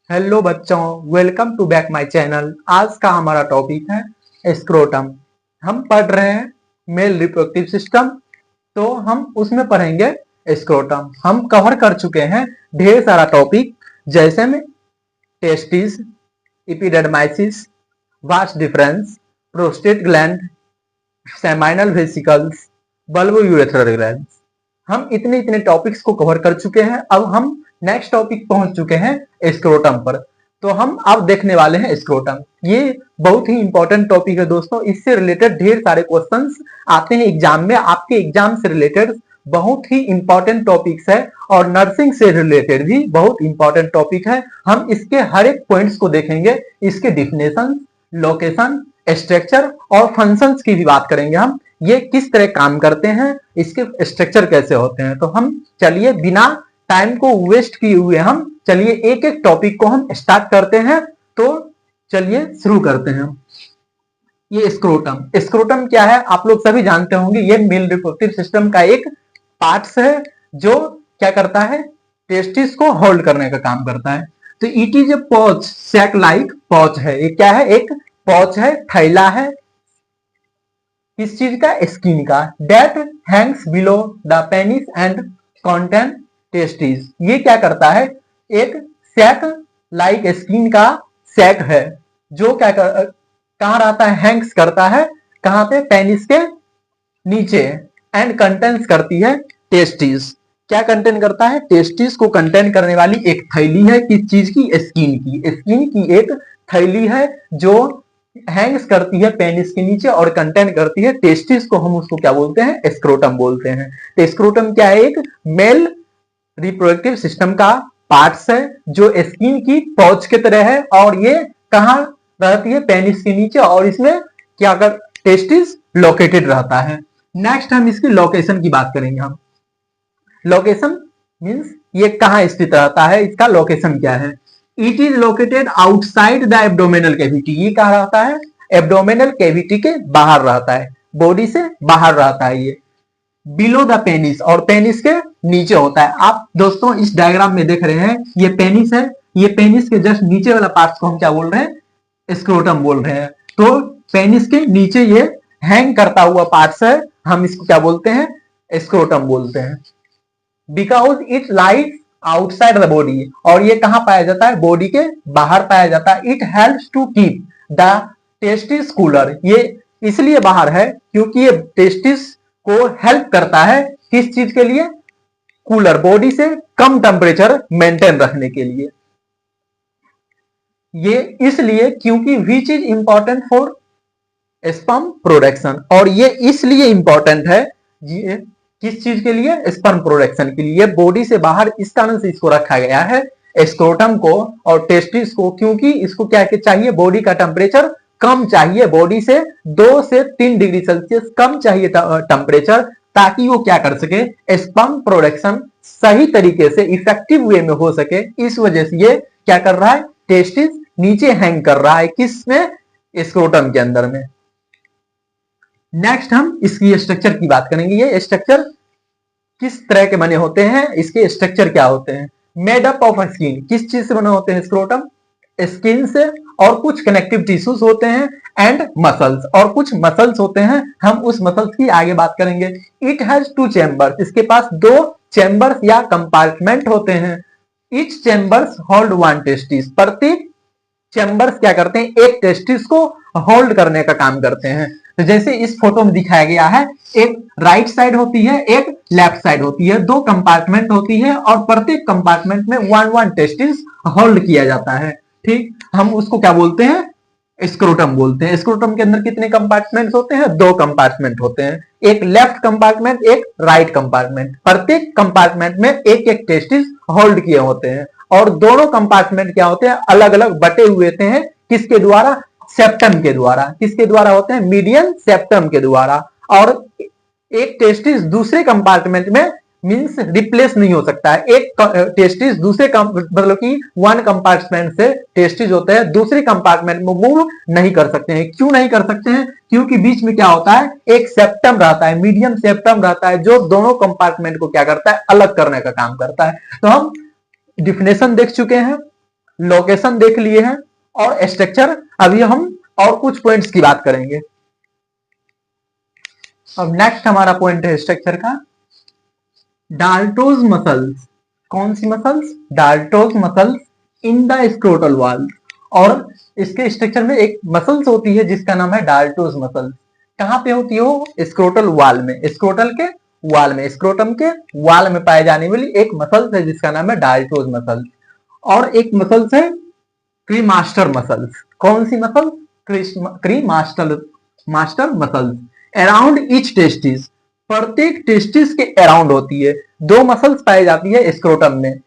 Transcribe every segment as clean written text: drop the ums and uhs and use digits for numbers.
Hello बच्चों, welcome to back my channel. आज का हमारा टॉपिक है स्क्रोटम। हम पढ़ रहे हैं मेल रिप्रोडक्टिव सिस्टम, तो हम उसमें पढ़ेंगे स्क्रोटम। हम कवर कर चुके हैं ढेर सारा टॉपिक, जैसे में testis, epididymis, vas deferens, prostate gland, seminal vesicles, bulbourethral gland. हम इतने इतने टॉपिक्स को कवर कर चुके हैं। अब हम नेक्स्ट टॉपिक पहुंच चुके हैं स्क्रोटम पर। तो हम अब देखने वाले हैं स्क्रोटम। ये बहुत ही इंपॉर्टेंट टॉपिक है दोस्तों। इससे रिलेटेड ढेर सारे क्वेश्चंस आते हैं एग्जाम में। आपके एग्जाम से रिलेटेड बहुत ही इंपॉर्टेंट टॉपिक्स है और नर्सिंग से रिलेटेड भी बहुत इंपॉर्टेंट टॉपिक है। हम इसके हर एक पॉइंट्स को देखेंगे, इसके डिफिनेशन, लोकेशन, स्ट्रक्चर और फंक्शंस की भी बात करेंगे हम। ये किस तरह काम करते हैं, इसके स्ट्रक्चर कैसे होते हैं। तो हम चलिए बिना टाइम को वेस्ट किए हुए हम चलिए एक एक टॉपिक को हम स्टार्ट करते हैं। तो चलिए शुरू करते हैं। ये स्क्रोटम, स्क्रोटम क्या है आप लोग सभी जानते होंगे। ये मेल रिप्रोडक्टिव सिस्टम का एक पार्ट्स है जो क्या करता है, टेस्टिस को होल्ड करने का काम करता है। तो इट इज ए पॉच, सैक लाइक पॉच है। ये क्या है, एक पॉच है, थैला है। किस चीज का, स्किन का। That hangs below the penis and contain testis. ये क्या करता है, एक सैक लाइक स्किन का सैक है जो क्या कहां रहता है, हैंग्स करता है कहां पे, पेनिस के नीचे। एंड कंटेन्स करती है टेस्टिस। क्या कंटेन करता है, टेस्टिस को कंटेन करने वाली एक थैली है। किस चीज की, स्किन की। स्किन की एक थैली है जो हैंग्स करती है पेनिस के नीचे और कंटेन करती है टेस्टिस को। हम उसको क्या बोलते हैं, स्क्रोटम बोलते हैं। तो स्क्रोटम क्या है, एक मेल रिप्रोडक्टिव सिस्टम का पार्ट्स है जो स्किन की पाउच के तरह है। और ये कहां रहती है, पेनिस के नीचे। और इसमें क्या कर, टेस्टिस लोकेटेड रहता है। नेक्स्ट हम इसकी लोकेशन की बात करेंगे। हम लोकेशन मींस ये कहां स्थित रहता है, इसका लोकेशन क्या है। It is located outside the abdominal cavity. ये कहां रहता है, एब्डोमिनल कैविटी के बाहर रहता है, बॉडी से बाहर रहता है ये। बिलो द पेनिस, और पेनिस के नीचे होता है। आप दोस्तों इस डायग्राम में देख रहे हैं, ये पेनिस है। ये पेनिस के जस्ट नीचे वाला पार्ट को हम क्या बोल रहे हैं, स्क्रोटम बोल रहे हैं। तो पेनिस के नीचे ये हैंग करता हुआ पार्ट्स है, हम इसको क्या बोलते हैं, स्क्रोटम बोलते हैं। Because it lies outside the body, और ये कहां पाया जाता है, बॉडी के बाहर पाया जाता है। It helps to keep the testis cooler. ये इसलिए बाहर है क्योंकि ये टेस्टिस को हेल्प करता है, किस चीज के लिए, कूलर, बॉडी से कम टेम्परेचर मेंटेन रखने के लिए। ये इसलिए क्योंकि which is important for sperm production, और ये इसलिए इंपॉर्टेंट है, ये किस चीज के लिए, स्पर्म प्रोडक्शन के लिए। बॉडी से बाहर इस कारण से इसको रखा गया है, स्क्रोटम को और टेस्टिस को, क्योंकि इसको क्या चाहिए, बॉडी का टेम्परेचर कम चाहिए, बॉडी से 2 से 3 डिग्री सेल्सियस कम चाहिए टेम्परेचर, ताकि वो क्या कर सके, स्पर्म प्रोडक्शन सही तरीके से इफेक्टिव वे में हो सके। इस वजह से ये क्या कर रहा है, टेस्टिस नीचे हैंग कर रहा है, किसमें, स्क्रोटम के अंदर में। नेक्स्ट हम इसकी स्ट्रक्चर की बात करेंगे। ये स्ट्रक्चर किस तरह के बने होते हैं, इसके स्ट्रक्चर क्या होते हैं। मेड अप ऑफ स्किन, किस चीज से बने होते हैं स्क्रोटम, स्किन से, और कुछ कनेक्टिव टिश्यूज होते हैं, एंड मसल्स, और कुछ मसल्स होते हैं। हम उस मसल्स की आगे बात करेंगे। इट हैज 2 चैम्बर्स, इसके पास 2 चैम्बर्स या कंपार्टमेंट होते हैं। ईच चैम्बर्स होल्ड 1 टेस्टिस, प्रत्येक चैम्बर्स क्या करते हैं, एक टेस्टिस को होल्ड करने का काम करते हैं। तो जैसे इस फोटो में दिखाया गया है, एक राइट साइड होती है, एक लेफ्ट साइड होती है, 2 कंपार्टमेंट होती है, और प्रत्येक कंपार्टमेंट में 1 टेस्टिस होल्ड किया जाता है। ठीक, हम उसको क्या बोलते हैं, स्क्रोटम बोलते हैं। स्क्रोटम के अंदर कितने कंपार्टमेंट होते हैं, 2 कंपार्टमेंट होते हैं, एक लेफ्ट कंपार्टमेंट, एक राइट कंपार्टमेंट। प्रत्येक कंपार्टमेंट में एक एक टेस्टिस होल्ड किए होते हैं, और दोनों कंपार्टमेंट क्या होते हैं, अलग अलग बटे हुए होते हैं, किसके द्वारा, सेप्टम के द्वारा। किसके द्वारा होते हैं, मीडियन सेप्टम के द्वारा। और एक टेस्टिस दूसरे कंपार्टमेंट में मींस रिप्लेस नहीं हो सकता है। एक टेस्टिस दूसरे मतलब कि 1 कंपार्टमेंट से टेस्टिस होते हैं दूसरे कंपार्टमेंट में मूव नहीं कर सकते हैं। क्यों नहीं कर सकते हैं, क्योंकि बीच में क्या होता है, एक सेप्टम रहता है, मीडियम सेप्टम रहता है, जो दोनों कंपार्टमेंट को क्या करता है, अलग करने का काम करता है। तो हम डिफिनेशन देख चुके हैं। लोकेशन देख लिए हैं और स्ट्रक्चर। अभी हम और कुछ पॉइंट्स की बात करेंगे। अब नेक्स्ट हमारा पॉइंट है स्ट्रक्चर का, डाल्टोज मसल्स। कौन सी muscles? Dartos muscles in the scrotal wall. और इसके स्ट्रक्चर में एक मसल्स होती है जिसका नाम है डाल्टोज मसल्स। कहां पे होती है वो? स्क्रोटल वॉल में, स्क्रोटल के वॉल में, स्क्रोटम के वॉल में पाए जाने वाली एक मसल्स है जिसका नाम है डाल्टोज मसल्स। और एक मसल्स है क्रीमास्टर मसल्स। कौन सी muscle? Cremaster master muscles around each testis. प्रत्येक टेस्टिस के अराउंड होती है। दो मसल्स पाई जाती है स्क्रोटम में।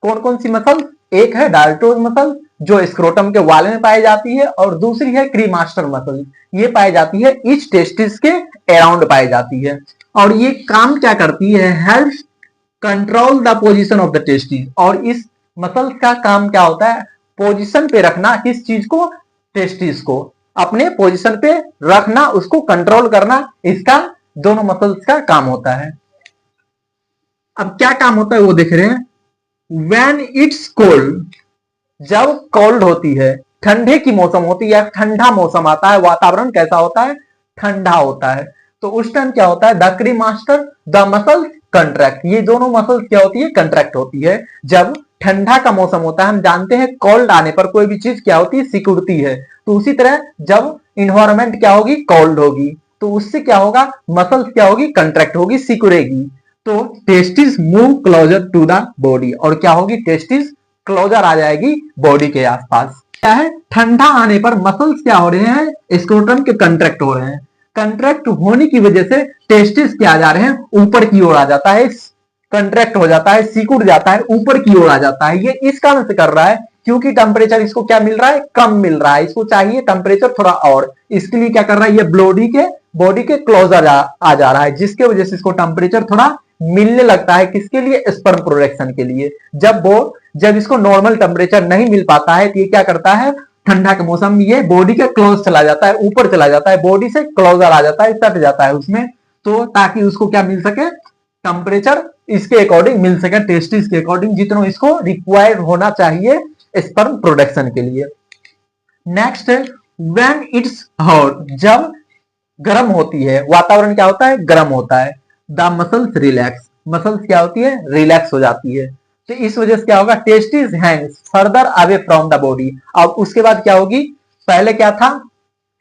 कौन कौन सी मसल? एक है डाल्टोज मसल जो स्क्रोटम के वाल में पाई जाती है, और दूसरी है क्रीमास्टर मसल, ये पाई जाती है ईच टेस्टिस के अराउंड पाई जाती है। और ये काम क्या करती है? Help control the position of the testis. और इस मसल्स का काम क्या होता है? पोजीशन पे रखना। किस चीज को? टेस्टिस को अपने पोजीशन पे रखना, उसको कंट्रोल करना, इसका दोनों मसल्स का काम होता है। अब क्या काम होता है वो देख रहे हैं। When it's cold, जब कोल्ड होती है, ठंडे की मौसम होती है, ठंडा मौसम आता है, वातावरण कैसा होता है? ठंडा होता है। तो उस टाइम क्या होता है? The cremaster the muscle contract. ये दोनों मसल्स क्या होती है? कंट्रैक्ट होती है। जब ठंडा का मौसम होता है, हम जानते हैं कोल्ड आने पर कोई भी चीज क्या होती है? सिकुड़ती है। तो उसी तरह जब इन्वायरमेंट क्या होगी? कोल्ड होगी, तो उससे क्या होगा? मसल्स क्या होगी? कंट्रैक्ट होगी, सिकुड़ेगी। तो testis move closer to the body, और क्या होगी? टेस्टिस क्लोजर आ जाएगी बॉडी के आसपास। क्या है? ठंडा आने पर मसल्स क्या हो रहे हैं? स्क्रोटम के कंट्रैक्ट हो रहे हैं। कंट्रैक्ट होने की वजह से टेस्टिस क्या आ जा रहे हैं? ऊपर की ओर आ जाता है, कंट्रैक्ट हो जाता है, सिकुड़ जाता है, ऊपर की ओर आ जाता है। ये इस कारण से कर रहा है क्योंकि टेम्परेचर इसको क्या मिल रहा है? कम मिल रहा है। इसको चाहिए टेम्परेचर थोड़ा और, इसके लिए क्या कर रहा है? ये बॉडी के क्लोजर आ जा रहा है, जिसके वजह से इसको टेम्परेचर थोड़ा मिलने लगता है। किसके लिए? स्पर्म प्रोडक्शन के लिए। जब इसको नॉर्मल टेम्परेचर नहीं मिल पाता है तो ये क्या करता है? ठंडा के मौसम में ये बॉडी के क्लोज चला जाता है, ऊपर चला जाता है, बॉडी से क्लोजर आ जाता है, सट जाता है उसमें। तो ताकि उसको क्या मिल सके? टेम्परेचर इसके अकॉर्डिंग मिल सके, टेस्टिस के अकॉर्डिंग जितना इसको रिक्वायर्ड होना चाहिए स्पर्म प्रोडक्शन के लिए। नेक्स्ट है व्हेन इट्स हॉट। जब गर्म होती है, वातावरण क्या होता है? गर्म होता है। The muscles relax. मसल्स क्या होती है? रिलैक्स हो जाती है। तो इस वजह से क्या होगा? Testis Hanks further away from the body. अब उसके बाद क्या होगी? पहले क्या था?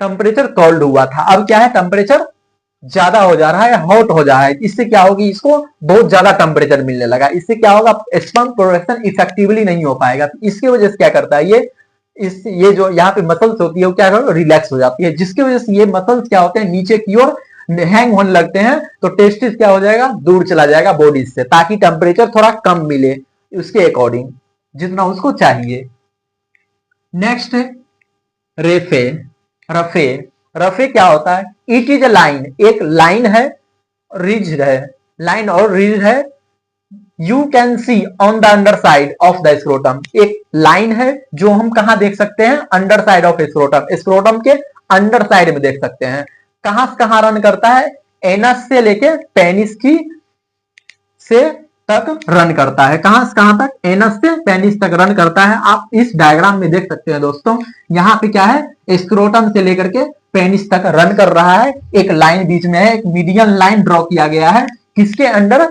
टेम्परेचर कोल्ड हुआ था, अब क्या है? टेम्परेचर ज्यादा हो जा रहा है, हॉट हो जा रहा है। इससे क्या होगी? इसको बहुत ज्यादा टेम्परेचर मिलने लगा। इससे क्या होगा? स्पर्म प्रोडक्शन इफेक्टिवली नहीं हो पाएगा। तो इसकी वजह से क्या करता है ये जो यहाँ पे मसल्स होती है वो क्या करो? रिलैक्स हो जाती है, जिसकी वजह से ये मसल्स क्या होते हैं? नीचे की ओर हैंग होने लगते हैं। तो टेस्टिस क्या हो जाएगा? दूर चला जाएगा बॉडी से, ताकि टेम्परेचर थोड़ा कम मिले उसके अकॉर्डिंग, जितना उसको चाहिए। नेक्स्ट है रेफे। रफे। रफे क्या होता है? It is a line. एक लाइन है, रिज है, लाइन और रिज है। You can see on the under side of the scrotum. एक लाइन है जो हम कहां देख सकते हैं? Under side of scrotum, scrotum के अंडर साइड में देख सकते हैं। कहां से कहां रन करता है? एनस से लेके पेनिस की से तक रन करता है। कहां से कहां तक? एनस से पेनिस तक रन करता है। आप इस डायग्राम में देख सकते हैं दोस्तों, यहाँ पे क्या है? स्क्रोटम से लेकर के पेनिस तक रन कर रहा है। एक लाइन बीच में है, एक मीडियन लाइन ड्रॉ किया गया है। किसके अंडर?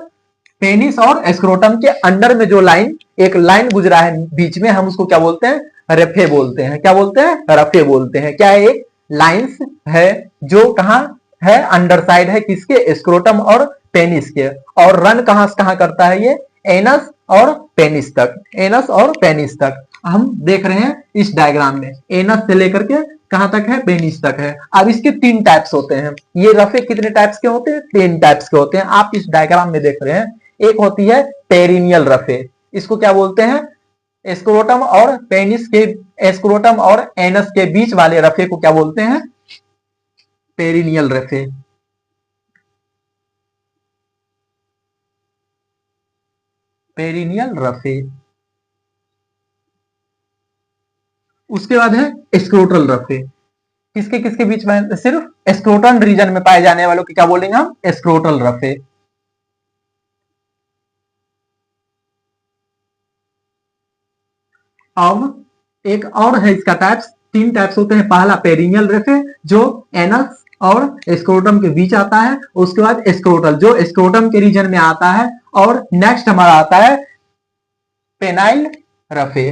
पेनिस और स्क्रोटम के अंडर में जो लाइन, एक लाइन गुजरा है बीच में, हम उसको क्या बोलते हैं? रफे बोलते हैं। क्या बोलते हैं? रफे बोलते हैं। क्या है? एक लाइंस है जो कहां है? अंडर साइड है, किसके? स्क्रोटम और पेनिस के। और रन कहां से कहां करता है ये? एनस और पेनिस तक, एनस और पेनिस तक हम देख रहे हैं इस डायग्राम में। एनस से लेकर के कहां तक है? पेनिस तक है। अब इसके 3 टाइप्स होते हैं। ये रफे कितने टाइप्स के होते हैं? 3 टाइप्स के होते हैं। आप इस डायग्राम में देख रहे हैं। एक होती है पेरिनियल रफे। इसको क्या बोलते हैं? स्क्रोटम और पेनिस के, स्क्रोटम और एनस के बीच वाले रफे को क्या बोलते हैं? Perineal raphe. Perineal raphe. उसके बाद है स्क्रोटल रफे। किसके किसके बीच में? सिर्फ स्क्रोटल रीजन में पाए जाने वालों की क्या बोलेंगे हम? स्क्रोटल रफे। अब एक और है इसका टाइप्स, 3 टाइप्स होते हैं। पहला पेरिनियल रेफे जो एनस और स्क्रोटम के बीच आता है, उसके बाद स्क्रोटल जो स्क्रोटम के रीजन में आता है, और नेक्स्ट हमारा आता है पेनाइल रफे।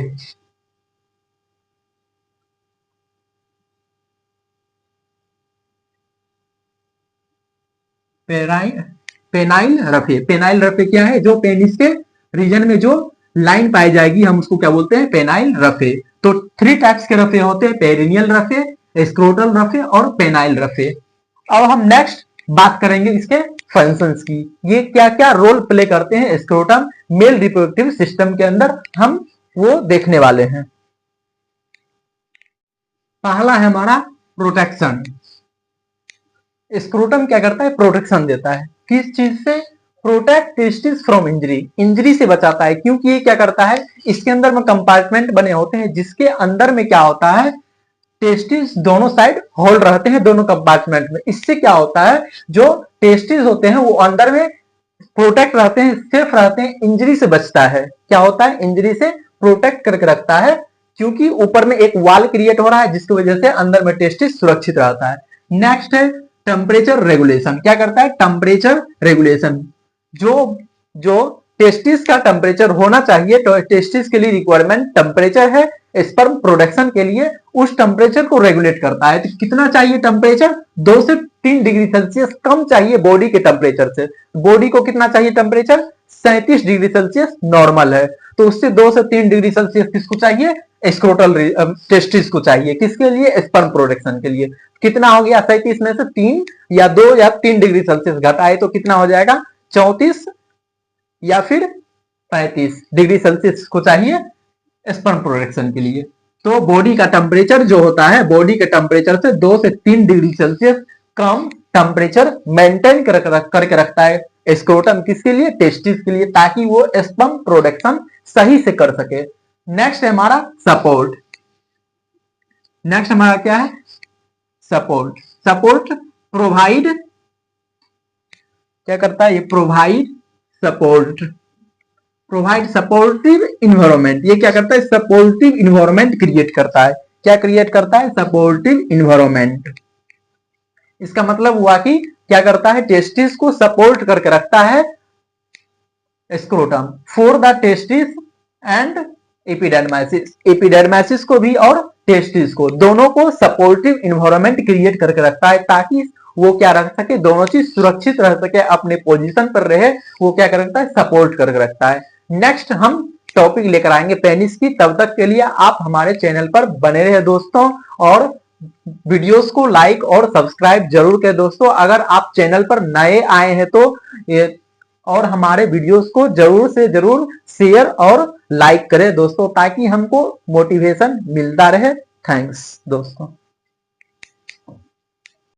पेनाइल रफे, पेनाइल रफे क्या है? जो पेनिस के रीजन में जो लाइन पाई जाएगी हम उसको क्या बोलते हैं? पेनाइल रफे। तो 3 टाइप्स के रफे होते हैं, पेरिनियल रफे, स्क्रोटल रफे और पेनाइल रफे। अब हम नेक्स्ट बात करेंगे इसके फंक्शंस की, ये क्या क्या रोल प्ले करते हैं स्क्रोटम मेल रिप्रोडक्टिव सिस्टम के अंदर, हम वो देखने वाले हैं। पहला है हमारा प्रोटेक्शन। स्क्रोटम क्या करता है? प्रोटेक्शन देता है। किस चीज से? Protect testis from injury, injury से बचाता है। क्योंकि ये क्या करता है, इसके अंदर में कंपार्टमेंट बने होते हैं जिसके अंदर में क्या होता है, टेस्टिस दोनों साइड होल्ड रहते हैं दोनों कंपार्टमेंट में। इससे क्या होता है, जो टेस्टिस होते हैं वो अंदर में प्रोटेक्ट रहते हैं, सेफ रहते हैं, इंजरी से बचता है। क्या होता है? इंजरी से प्रोटेक्ट करके रखता है, क्योंकि ऊपर में एक वॉल क्रिएट हो रहा है जिसकी वजह से अंदर में टेस्टिस सुरक्षित रहता है। नेक्स्ट है टेम्परेचर रेगुलेशन। क्या करता है? Temperature regulation. जो जो टेस्टिस का टेम्परेचर होना चाहिए, तो टेस्टिस के लिए रिक्वायरमेंट टेम्परेचर है, स्पर्म प्रोडक्शन के लिए उस टेम्परेचर को रेगुलेट करता है। तो कितना चाहिए टेम्परेचर? 2 से 3 डिग्री सेल्सियस कम चाहिए बॉडी के टेम्परेचर से। बॉडी को कितना चाहिए टेम्परेचर? 37 डिग्री सेल्सियस नॉर्मल है, तो उससे 2 से 3 डिग्री सेल्सियस किसको चाहिए? स्क्रोटल टेस्टिस को चाहिए। किसके लिए? स्पर्म प्रोडक्शन के लिए। कितना हो गया? 37 में से 3 या 2 या 3 डिग्री सेल्सियस घटाए तो कितना हो जाएगा? 34 या फिर 35 डिग्री सेल्सियस को चाहिए स्पर्म प्रोडक्शन के लिए। तो बॉडी का टेम्परेचर जो होता है, बॉडी के टेम्परेचर से 2 से 3 डिग्री सेल्सियस कम टेम्परेचर मेंटेन करके रखता है स्क्रोटम। किसके लिए? टेस्टिस के लिए, ताकि वो स्पर्म प्रोडक्शन सही से कर सके। नेक्स्ट है हमारा सपोर्ट। नेक्स्ट हमारा क्या है? सपोर्ट। सपोर्ट प्रोवाइड, क्या करता है ये? Provide support, provide supportive environment. ये क्या करता है? सपोर्टिव इन्वायरमेंट क्रिएट करता है। क्या क्रिएट करता है? Supportive environment. इसका मतलब हुआ कि क्या करता है? टेस्टिस को सपोर्ट करके रखता है scrotum for the testis and epididymis. Epididymis को भी और टेस्टिस को, दोनों को सपोर्टिव इन्वायरमेंट क्रिएट करके रखता है, ताकि वो क्या रख सके, दोनों चीज सुरक्षित रह सके, अपने पोजीशन पर रहे। वो क्या करता है? सपोर्ट करके रखता है। नेक्स्ट हम टॉपिक लेकर आएंगे पेनिस की। तब तक के लिए आप हमारे चैनल पर बने रहे दोस्तों, और वीडियोस को लाइक और सब्सक्राइब जरूर करें दोस्तों। अगर आप चैनल पर नए आए हैं तो और हमारे वीडियोस को जरूर से जरूर शेयर और लाइक करें दोस्तों, ताकि हमको मोटिवेशन मिलता रहे। थैंक्स दोस्तों।